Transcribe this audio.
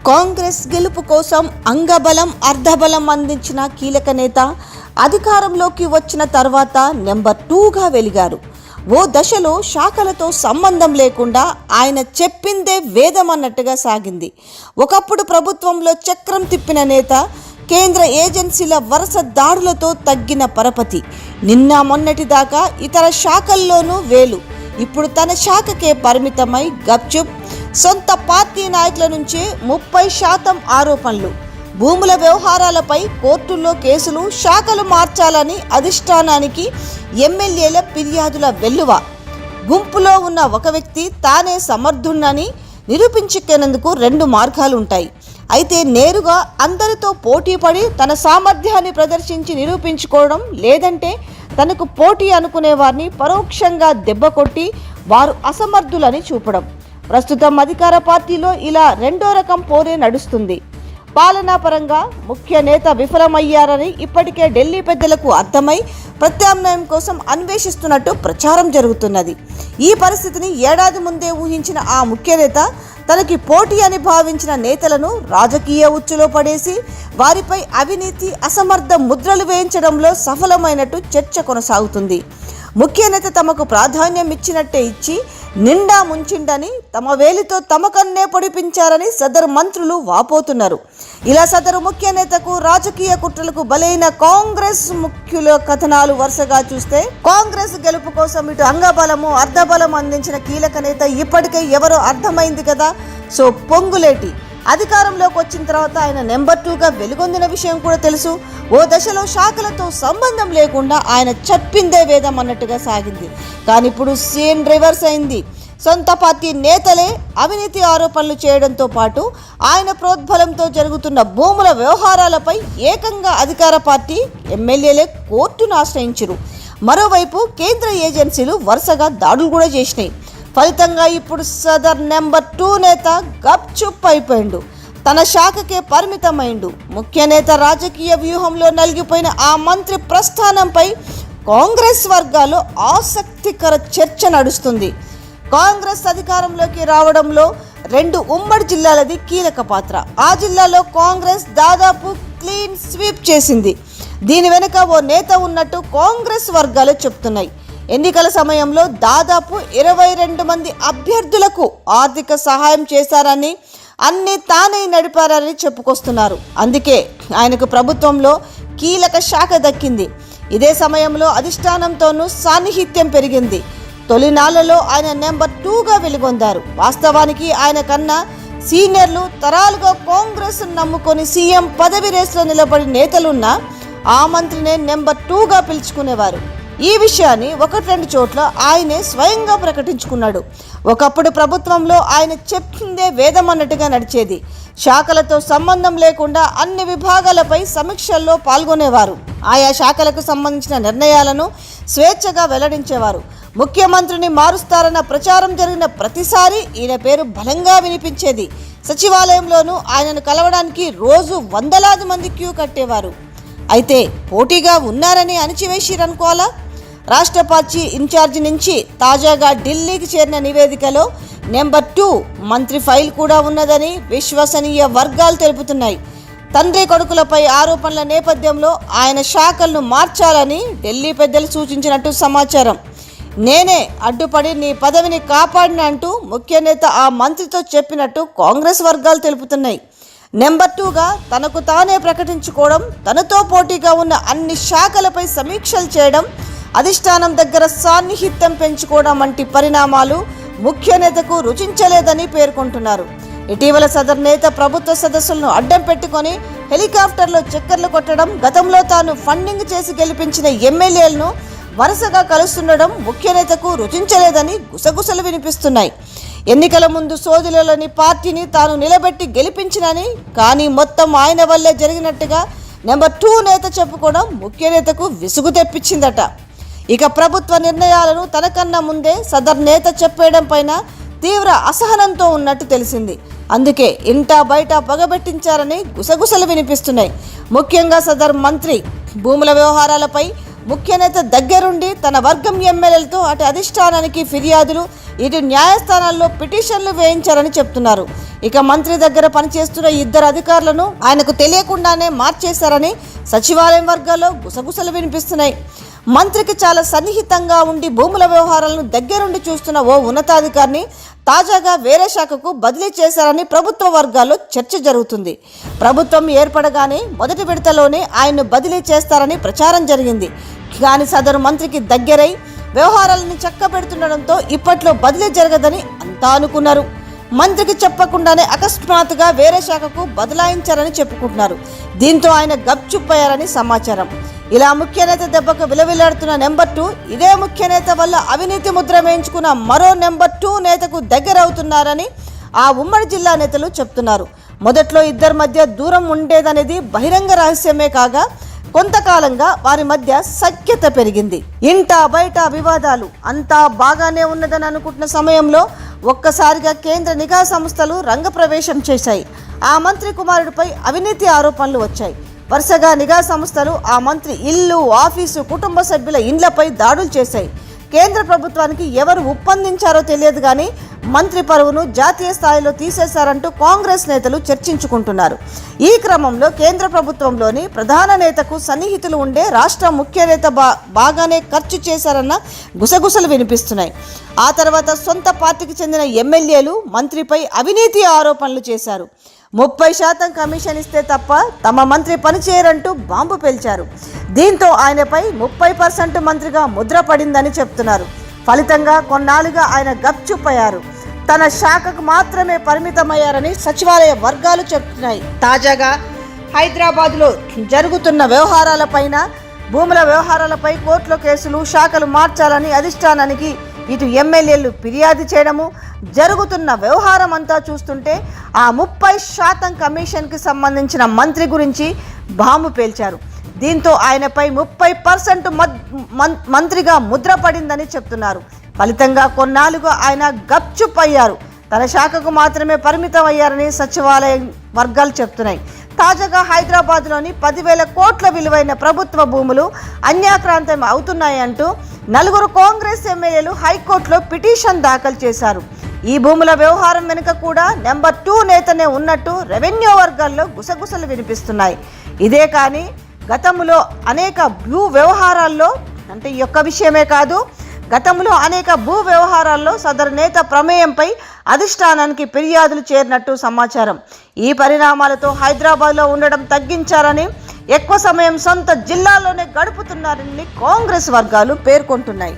కాంగ్రెస్ గెలుపు కోసం అంగబలం అర్ధబలం అందించిన కీలక నేత అధికారంలోకి వచ్చిన తర్వాత నెంబర్ 2గా వెలిగారు. ఓ దశలో శాఖలతో సంబంధం లేకుండా ఆయన చెప్పిందే వేదం అన్నట్టుగా సాగింది. ఒకప్పుడు ప్రభుత్వంలో చక్రం తిప్పిన నేత, కేంద్ర ఏజెన్సీల వరుస దాడులతో తగ్గిన పరపతి. నిన్న మొన్నటి దాకా ఇతర శాఖల్లోనూ వేలు, ఇప్పుడు తన శాఖకే పరిమితమై గప్చుప్. సొంత పార్టీ నాయకుల నుంచి 30% ఆరోపణలు, భూముల వ్యవహారాలపై కోర్టుల్లో కేసులు, శాఖలు మార్చాలని అధిష్టానానికి ఎమ్మెల్యేల ఫిర్యాదుల వెల్లువ. గుంపులో ఉన్న ఒక వ్యక్తి తానే సమర్థుణ్ణని నిరూపించుకునేందుకు 2 మార్గాలు ఉంటాయి. అయితే నేరుగా అందరితో పోటీపడి తన సామర్థ్యాన్ని ప్రదర్శించి నిరూపించుకోవడం, లేదంటే తనకు పోటీ అనుకునే వారిని పరోక్షంగా దెబ్బకొట్టి వారు అసమర్థులని చూపడం. ప్రస్తుతం అధికార పార్టీలో ఇలా 2వ రకం పోరే నడుస్తుంది. పాలనా పరంగా ముఖ్య నేత విఫలమయ్యారని ఇప్పటికే ఢిల్లీ పెద్దలకు అర్థమై ప్రత్యామ్నాయం కోసం అన్వేషిస్తున్నట్టు ప్రచారం జరుగుతున్నది. ఈ పరిస్థితిని ఏడాది ముందే ఊహించిన ఆ ముఖ్య నేత తనకి పోటీ అని భావించిన నేతలను రాజకీయ ఉచ్చులో పడేసి వారిపై అవినీతి, అసమర్థ ముద్రలు వేయించడంలో సఫలమైనట్టు చర్చ కొనసాగుతుంది. ముఖ్య నేత తమకు ప్రాధాన్యం ఇచ్చినట్టే ఇచ్చి నిండా ముంచిండని, తమ వేలితో తమకన్నే పొడిపించారని సదరు మంత్రులు వాపోతున్నారు. ఇలా సదరు ముఖ్య నేతకు రాజకీయ కుట్రలకు బలైన కాంగ్రెస్ ముఖ్యుల కథనాలు వరుసగా చూస్తే, కాంగ్రెస్ గెలుపు కోసం ఇటు అంగబలము అర్ధబలం అందించిన కీలక నేత ఇప్పటికే ఎవరో అర్థమైంది కదా. సో పొంగులేటి అధికారంలోకి వచ్చిన తర్వాత ఆయన నెంబర్ 2గా వెలుగొందిన విషయం కూడా తెలుసు. ఓ దశలో శాఖలతో సంబంధం లేకుండా ఆయన చెప్పిందే వేదం అన్నట్టుగా సాగింది. కానీ ఇప్పుడు సీన్ రివర్స్ అయింది. సొంత పార్టీ నేతలే అవినీతి ఆరోపణలు చేయడంతో పాటు ఆయన ప్రోద్బలంతో జరుగుతున్న భూముల వ్యవహారాలపై ఏకంగా అధికార పార్టీ ఎమ్మెల్యేలే కోర్టును ఆశ్రయించారు. మరోవైపు కేంద్ర ఏజెన్సీలు వరుసగా దాడులు కూడా చేసినాయి. ఫలితంగా ఇప్పుడు సదర్ నెంబర్ 2 నేత గప్చుప్ అయిపోయిండు, తన శాఖకే పరిమితమైండు. ముఖ్య నేత రాజకీయ వ్యూహంలో నలిగిపోయిన ఆ మంత్రి ప్రస్థానంపై కాంగ్రెస్ వర్గాల్లో ఆసక్తికర చర్చ నడుస్తుంది. కాంగ్రెస్ అధికారంలోకి రావడంలో 2 ఉమ్మడి జిల్లాలది కీలక పాత్ర. ఆ జిల్లాలో కాంగ్రెస్ దాదాపు క్లీన్ స్వీప్ చేసింది. దీని వెనుక ఓ నేత ఉన్నట్టు కాంగ్రెస్ వర్గాలు చెప్తున్నాయి. ఎన్నికల సమయంలో దాదాపు 22 మంది అభ్యర్థులకు ఆర్థిక సహాయం చేశారని, అన్ని తానే నడిపారని చెప్పుకొస్తున్నారు. అందుకే ఆయనకు ప్రభుత్వంలో కీలక శాఖ దక్కింది. ఇదే సమయంలో అధిష్టానంతోనూ సాన్నిహిత్యం పెరిగింది. తొలినాళ్లలో ఆయన నెంబర్ 2గా వెలుగొందారు. వాస్తవానికి ఆయన కన్నా సీనియర్లు తరాలుగా కాంగ్రెస్ నమ్ముకొని సీఎం పదవి రేసులో నిలబడి నేతలున్న ఆ మంత్రినే నెంబర్ 2గా పిలుచుకునేవారు. ఈ విషయాన్ని 1-2 చోట్ల ఆయనే స్వయంగా ప్రకటించుకున్నాడు. ఒకప్పుడు ప్రభుత్వంలో ఆయన చెప్పిందే వేదం అన్నట్టుగా నడిచేది. శాఖలతో సంబంధం లేకుండా అన్ని విభాగాలపై సమీక్షల్లో పాల్గొనేవారు. ఆయా శాఖలకు సంబంధించిన నిర్ణయాలను స్వేచ్ఛగా వెల్లడించేవారు. ముఖ్యమంత్రిని మారుస్తారన్న ప్రచారం జరిగిన ప్రతిసారి ఈయన పేరు బలంగా వినిపించేది. సచివాలయంలోనూ ఆయనను కలవడానికి రోజు వందలాది మంది క్యూ కట్టేవారు. అయితే పోటీగా ఉన్నారని అణిచివేసిరనుకోవాలా? రాష్ట్ర పార్టీ ఇన్ఛార్జి నుంచి తాజాగా ఢిల్లీకి చేరిన నివేదికలో నెంబర్ 2 మంత్రి ఫైల్ కూడా ఉన్నదని విశ్వసనీయ వర్గాలు తెలుపుతున్నాయి. తండ్రి కొడుకులపై ఆరోపణల నేపథ్యంలో ఆయన శాఖలను మార్చాలని ఢిల్లీ పెద్దలు సూచించినట్టు సమాచారం. నేనే అడ్డుపడి నీ పదవిని కాపాడిన అంటూ ముఖ్య నేత ఆ మంత్రితో చెప్పినట్టు కాంగ్రెస్ వర్గాలు తెలుపుతున్నాయి. నెంబర్ 2గా తనకు తానే ప్రకటించుకోవడం, తనతో పోటీగా ఉన్న అన్ని శాఖలపై సమీక్షలు చేయడం, అధిష్టానం దగ్గర సాన్నిహిత్యం పెంచుకోవడం వంటి పరిణామాలు ముఖ్య నేతకు రుచించలేదని పేర్కొంటున్నారు. ఇటీవల సదర్ నేత ప్రభుత్వ సదస్సులను అడ్డం పెట్టుకొని హెలికాప్టర్లో చక్కర్లు కొట్టడం, గతంలో తాను ఫండింగ్ చేసి గెలిపించిన ఎమ్మెల్యేలను వరుసగా కలుస్తుండడం ముఖ్య నేతకు రుచించలేదని గుసగుసలు వినిపిస్తున్నాయి. ఎన్నికల ముందు సోదరులని పార్టీని తాను నిలబెట్టి గెలిపించినని, కానీ మొత్తం ఆయన వల్లే జరిగినట్టుగా నెంబర్ 2 నేత చెప్పుకోవడం ముఖ్య నేతకు విసుగు తెప్పించిందట. ఇక ప్రభుత్వ నిర్ణయాలను తనకన్నా ముందే సదర్ నేత చెప్పేయడం పైన తీవ్ర అసహనంతో ఉన్నట్టు తెలిసింది. అందుకే ఇంటా బయట పగబెట్టించారని గుసగుసలు వినిపిస్తున్నాయి. ముఖ్యంగా సదర్ మంత్రి భూముల వ్యవహారాలపై ముఖ్య నేత దగ్గరుండి తన వర్గం ఎమ్మెల్యేలతో అటు అధిష్టానానికి ఫిర్యాదులు, ఇటు న్యాయస్థానాల్లో పిటిషన్లు వేయించారని చెప్తున్నారు. ఇక మంత్రి దగ్గర పనిచేస్తున్న ఇద్దరు అధికారులను ఆయనకు తెలియకుండానే మార్చేశారని సచివాలయం వర్గాల్లో గుసగుసలు వినిపిస్తున్నాయి. మంత్రికి చాలా సన్నిహితంగా ఉండి భూముల వ్యవహారాలను దగ్గరుండి చూస్తున్న ఓ ఉన్నతాధికారిని తాజాగా వేరే శాఖకు బదిలీ చేశారని ప్రభుత్వ వర్గాల్లో చర్చ జరుగుతుంది. ప్రభుత్వం ఏర్పడగానే మొదటి విడతలోనే ఆయన్ను బదిలీ చేస్తారని ప్రచారం జరిగింది. కానీ సదరు మంత్రికి దగ్గరై వ్యవహారాలను చక్కబెడుతుండడంతో ఇప్పట్లో బదిలీ జరగదని అంతా అనుకున్నారు. మంత్రికి చెప్పకుండానే అకస్మాత్తుగా వేరే శాఖకు బదలాయించారని చెప్పుకుంటున్నారు. దీంతో ఆయన గప్చుప్పయ్యారని సమాచారం. ఇలా ముఖ్య నేత దెబ్బకు విలవిల్లాడుతున్న నెంబర్ 2 ఇదే ముఖ్య నేత వల్ల అవినీతి ముద్ర వేయించుకున్న మరో నెంబర్ 2 నేతకు దగ్గరవుతున్నారని ఆ ఉమ్మడి జిల్లా నేతలు చెప్తున్నారు. మొదట్లో ఇద్దరి మధ్య దూరం ఉండేదనేది బహిరంగ రహస్యమే కాగా కొంతకాలంగా వారి మధ్య సఖ్యత పెరిగింది. ఇంట బయట వివాదాలు అంతా బాగానే ఉన్నదని అనుకుంటున్న సమయంలో ఒక్కసారిగా కేంద్ర నిఘా సంస్థలు రంగప్రవేశం చేశాయి. ఆ మంత్రి కుమారుడిపై అవినీతి ఆరోపణలు వచ్చాయి. వరుసగా నిఘా సంస్థలు ఆ మంత్రి ఇల్లు, ఆఫీసు, కుటుంబ సభ్యుల ఇండ్లపై దాడులు చేశాయి. కేంద్ర ప్రభుత్వానికి ఎవరు ఒప్పందించారో తెలియదు కానీ మంత్రి పరువును జాతీయ స్థాయిలో తీసేశారంటూ కాంగ్రెస్ నేతలు చర్చించుకుంటున్నారు. ఈ క్రమంలో కేంద్ర ప్రభుత్వంలోని ప్రధాన నేతకు సన్నిహితులు ఉండే రాష్ట్ర ముఖ్య నేత బాగానే ఖర్చు చేశారన్న గుసగుసలు వినిపిస్తున్నాయి. ఆ తర్వాత సొంత పార్టీకి చెందిన ఎమ్మెల్యేలు మంత్రిపై అవినీతి ఆరోపణలు చేశారు. 30% కమిషన్ ఇస్తే తప్ప తమ మంత్రి పనిచేయరంటూ బాంబు పేల్చారు. దీంతో ఆయనపై 30% మంత్రిగా ముద్ర పడిందని చెప్తున్నారు. ఫలితంగా కొన్నాళ్ళుగా ఆయన గప్చుప్పయ్యారు. తన శాఖకు మాత్రమే పరిమితమయ్యారని సచివాలయ వర్గాలు చెప్తున్నాయి. తాజాగా హైదరాబాద్లో జరుగుతున్న వ్యవహారాలపైన, భూముల వ్యవహారాలపై కోర్టులో కేసులు, శాఖలు మార్చాలని అధిష్టానానికి ఇటు ఎమ్మెల్యేలు ఫిర్యాదు చేయడము జరుగుతున్న వ్యవహారం అంతా చూస్తుంటే ఆ 30% కమిషన్కి సంబంధించిన మంత్రి గురించి బాంబు పేల్చారు. దీంతో ఆయనపై 30% మంత్రిగా ముద్ర పడిందని చెప్తున్నారు. ఫలితంగా కొన్నాళ్ళుగా ఆయన గప్చుప్పయ్యారు. తన శాఖకు మాత్రమే పరిమితం అయ్యారని సచివాలయ వర్గాలు చెప్తున్నాయి. తాజాగా హైదరాబాద్లోని 10,000 కోట్ల విలువైన ప్రభుత్వ భూములు అన్యాక్రాంతం అవుతున్నాయంటూ 4 కాంగ్రెస్ ఎమ్మెల్యేలు హైకోర్టులో పిటిషన్ దాఖలు చేశారు. ఈ భూముల వ్యవహారం వెనుక కూడా నెంబర్ 2 నేతనే ఉన్నట్టు రెవెన్యూ వర్గాల్లో గుసగుసలు వినిపిస్తున్నాయి. ఇదే కానీ గతంలో అనేక భూ వ్యవహారాల్లో, అంటే ఈ యొక్క విషయమే కాదు, గతంలో అనేక భూ వ్యవహారాల్లో సదరు నేత ప్రమేయంపై అధిష్టానానికి ఫిర్యాదులు చేరినట్టు సమాచారం. ఈ పరిణామాలతో హైదరాబాద్లో ఉండడం తగ్గించారని, ఎక్కువ సమయం సొంత జిల్లాలోనే గడుపుతున్నారని కాంగ్రెస్ వర్గాలు పేర్కొంటున్నాయి.